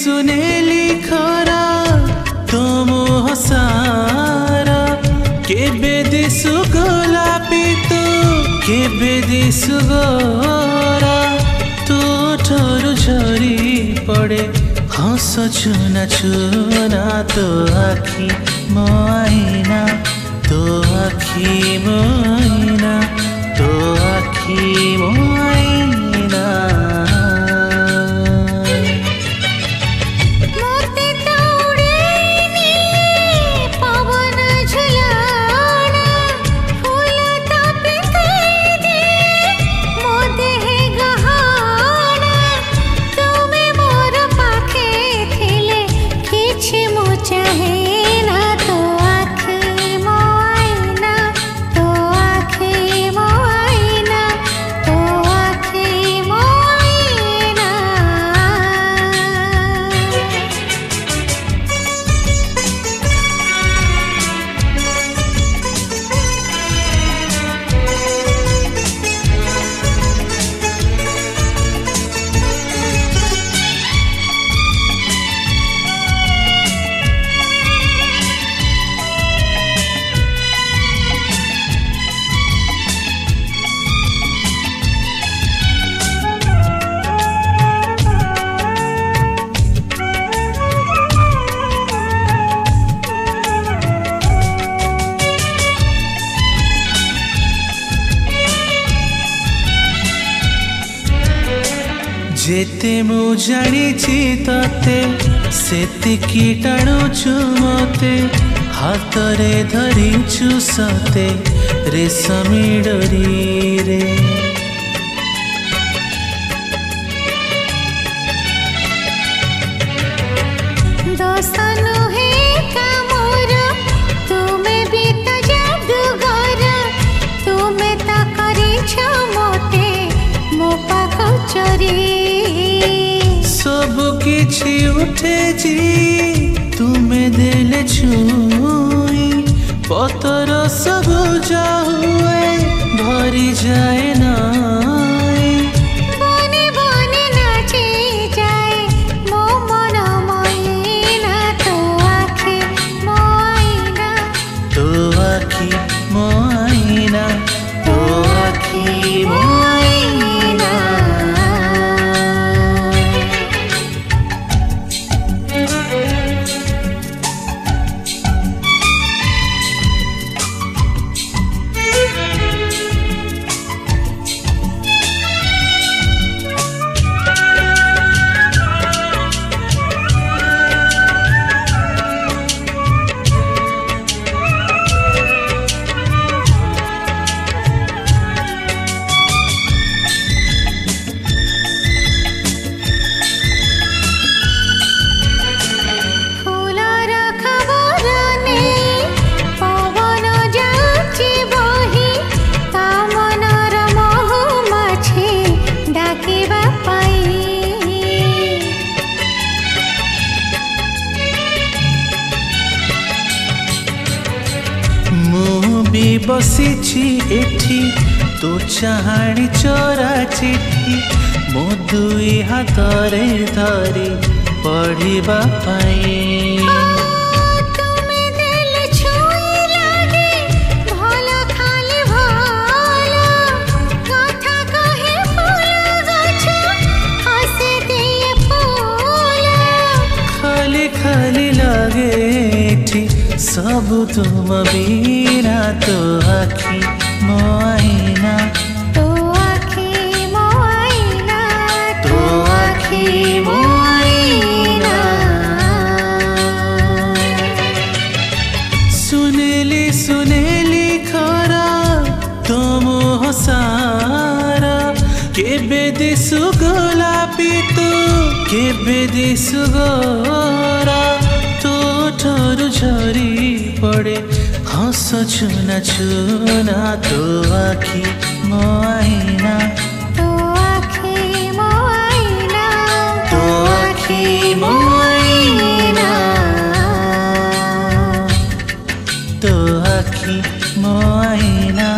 सुनेली खरा तुम हसारा केबे दिसु गोलापी तो केबे दिसु गोरा तो ठोरु झरी पड़े हंस चुना चुना तो आखी मो आईना तो आखी मो आईना तो आखी मो आईना जेते मु जानिछि तते सेतिकी टाणुछु मते हातरे धरिछु सते रेशमी डोरी रे सब किछि उठे जी तुम्हें देले छुई पतर सब जाए भरी जाए ना तो आखी मो आईना तो आखी मो आईना बसीछि एठी तो चाहाणी चोरा चिठी मो दुई हातरे धरी पढ़िबा पाई खाली खाली लगे एठी सब तुम बीना तो आखी मो आईना तो आखी मो आईना तो आखी मो आईना सुनेली सुनेली खरा तुम हसारा केबे दिसु गोलापी तो केबे दिसु गोरा तो ठोरु झरी पड़े हंस चुना चुना तो आखी मो आईना तो आखी मो आईना तो आखी मो आईना तो आखी मो आईना।